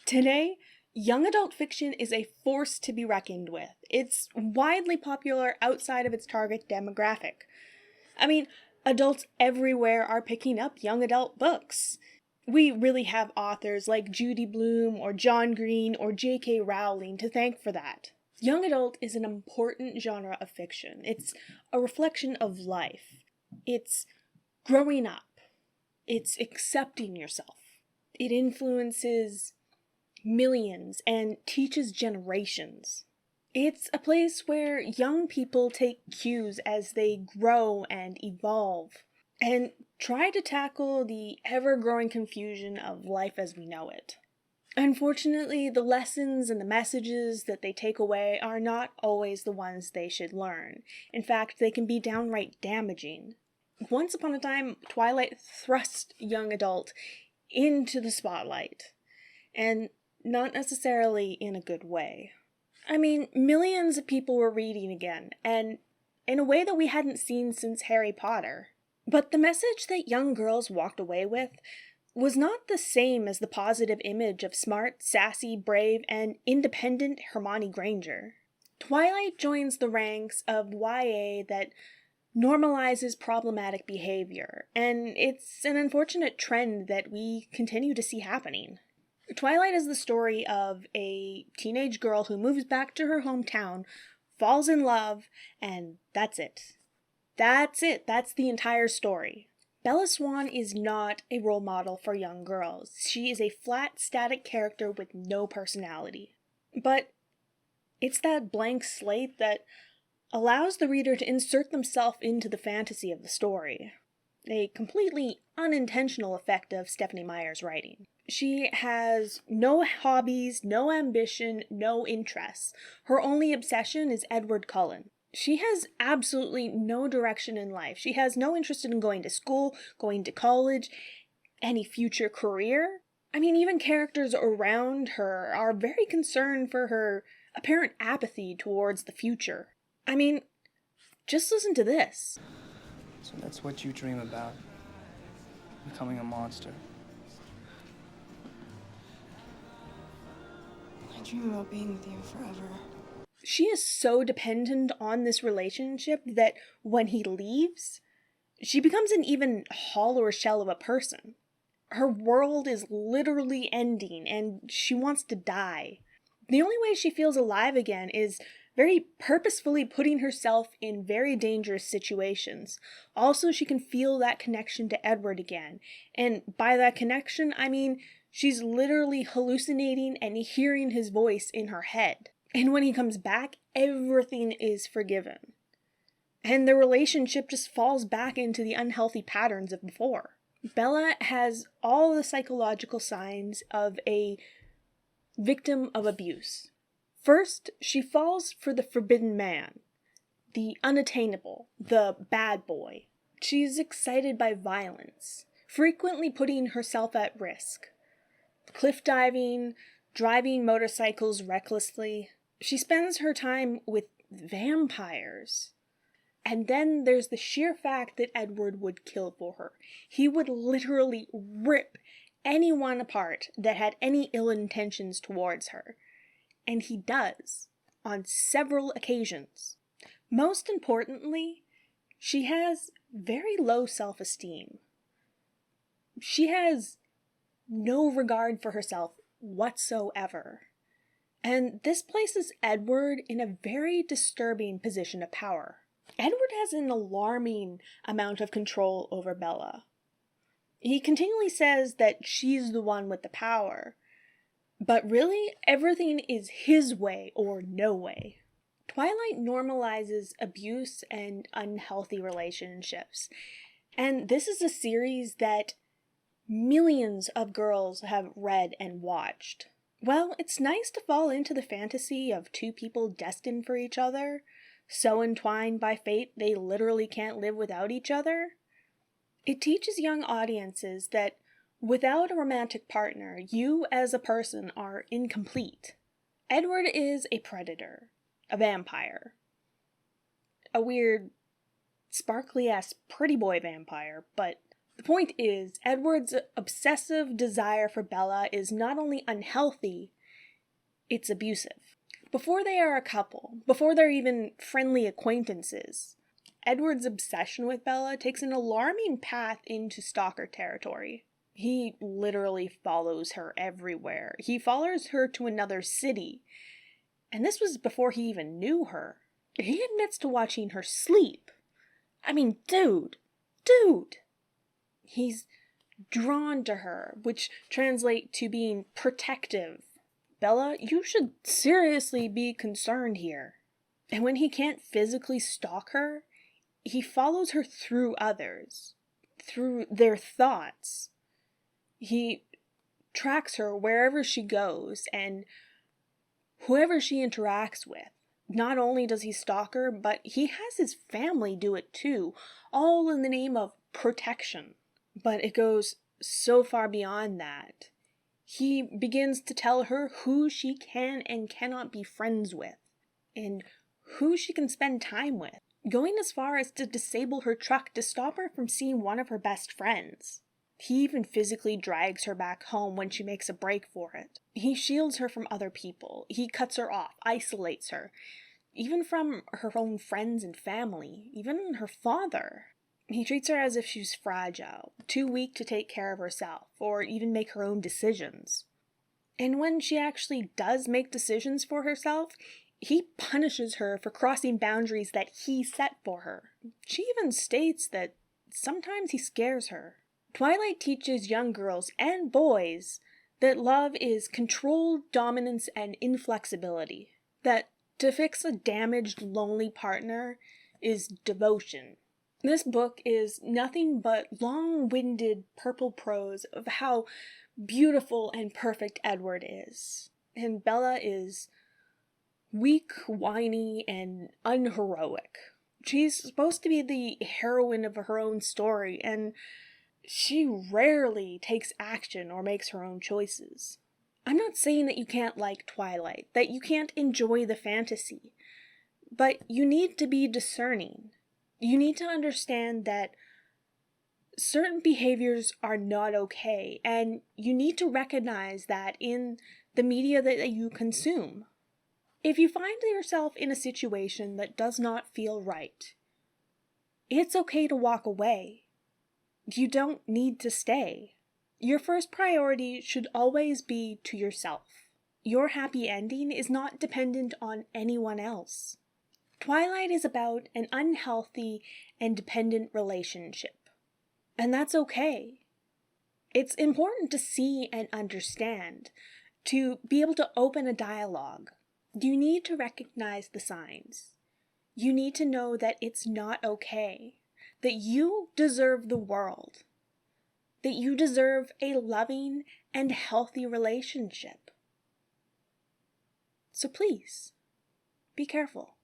Today, young adult fiction is a force to be reckoned with. It's widely popular outside of its target demographic. I mean, adults everywhere are picking up young adult books. We really have authors like Judy Blume or John Green or J.K. Rowling to thank for that. Young adult is an important genre of fiction. It's a reflection of life. It's growing up. It's accepting yourself. It influences millions and teaches generations. It's a place where young people take cues as they grow and evolve and try to tackle the ever-growing confusion of life as we know it. Unfortunately, the lessons and the messages that they take away are not always the ones they should learn. In fact, they can be downright damaging. Once upon a time, Twilight thrust young adult into the spotlight, and not necessarily in a good way. I mean, millions of people were reading again, and in a way that we hadn't seen since Harry Potter. But the message that young girls walked away with was not the same as the positive image of smart, sassy, brave, and independent Hermione Granger. Twilight joins the ranks of YA that normalizes problematic behavior, and it's an unfortunate trend that we continue to see happening. Twilight is the story of a teenage girl who moves back to her hometown, falls in love, and that's it. That's it. That's the entire story. Bella Swan is not a role model for young girls. She is a flat, static character with no personality. But it's that blank slate that allows the reader to insert themselves into the fantasy of the story. A completely unintentional effect of Stephenie Meyer's writing. She has no hobbies, no ambition, no interests. Her only obsession is Edward Cullen. She has absolutely no direction in life. She has no interest in going to school, going to college, any future career. I mean, even characters around her are very concerned for her apparent apathy towards the future. I mean, just listen to this. So that's what you dream about, becoming a monster. I dream about being with you forever. She is so dependent on this relationship that when he leaves, she becomes an even hollower shell of a person. Her world is literally ending, and she wants to die. The only way she feels alive again is very purposefully putting herself in very dangerous situations. Also, she can feel that connection to Edward again. And by that connection, I mean she's literally hallucinating and hearing his voice in her head. And when he comes back, everything is forgiven. And the relationship just falls back into the unhealthy patterns of before. Bella has all the psychological signs of a victim of abuse. First, she falls for the forbidden man, the unattainable, the bad boy. She's excited by violence, frequently putting herself at risk. Cliff diving, driving motorcycles recklessly. She spends her time with vampires. And then there's the sheer fact that Edward would kill for her. He would literally rip anyone apart that had any ill intentions towards her. And he does, on several occasions. Most importantly, she has very low self-esteem. She has no regard for herself whatsoever. And this places Edward in a very disturbing position of power. Edward has an alarming amount of control over Bella. He continually says that she's the one with the power. But really, everything is his way or no way. Twilight normalizes abuse and unhealthy relationships. And this is a series that millions of girls have read and watched. Well, it's nice to fall into the fantasy of two people destined for each other, so entwined by fate they literally can't live without each other. It teaches young audiences that without a romantic partner, you as a person are incomplete. Edward is a predator, a vampire, a weird, sparkly-ass pretty boy vampire, but The point is, Edward's obsessive desire for Bella is not only unhealthy, it's abusive. Before they are a couple, before they're even friendly acquaintances, Edward's obsession with Bella takes an alarming path into stalker territory. He literally follows her everywhere. He follows her to another city. And this was before he even knew her. He admits to watching her sleep. I mean, dude. He's drawn to her, which translate to being protective. Bella, you should seriously be concerned here. And when he can't physically stalk her, he follows her through others, through their thoughts. He tracks her wherever she goes and whoever she interacts with. Not only does he stalk her, but he has his family do it too, all in the name of protection. But it goes so far beyond that. He begins to tell her who she can and cannot be friends with, and who she can spend time with, going as far as to disable her truck to stop her from seeing one of her best friends. He even physically drags her back home when she makes a break for it. He shields her from other people. He cuts her off, isolates her, even from her own friends and family, even her father. He treats her as if she's fragile, too weak to take care of herself, or even make her own decisions. And when she actually does make decisions for herself, he punishes her for crossing boundaries that he set for her. She even states that sometimes he scares her. Twilight teaches young girls and boys that love is control, dominance, and inflexibility. That to fix a damaged, lonely partner is devotion. This book is nothing but long-winded purple prose of how beautiful and perfect Edward is. And Bella is weak, whiny, and unheroic. She's supposed to be the heroine of her own story, and she rarely takes action or makes her own choices. I'm not saying that you can't like Twilight, that you can't enjoy the fantasy, but you need to be discerning. You need to understand that certain behaviors are not okay, and you need to recognize that in the media that you consume. If you find yourself in a situation that does not feel right, it's okay to walk away. You don't need to stay. Your first priority should always be to yourself. Your happy ending is not dependent on anyone else. Twilight is about an unhealthy and dependent relationship. And that's okay. It's important to see and understand, to be able to open a dialogue. You need to recognize the signs. You need to know that it's not okay, that you deserve the world, that you deserve a loving and healthy relationship. So please, be careful.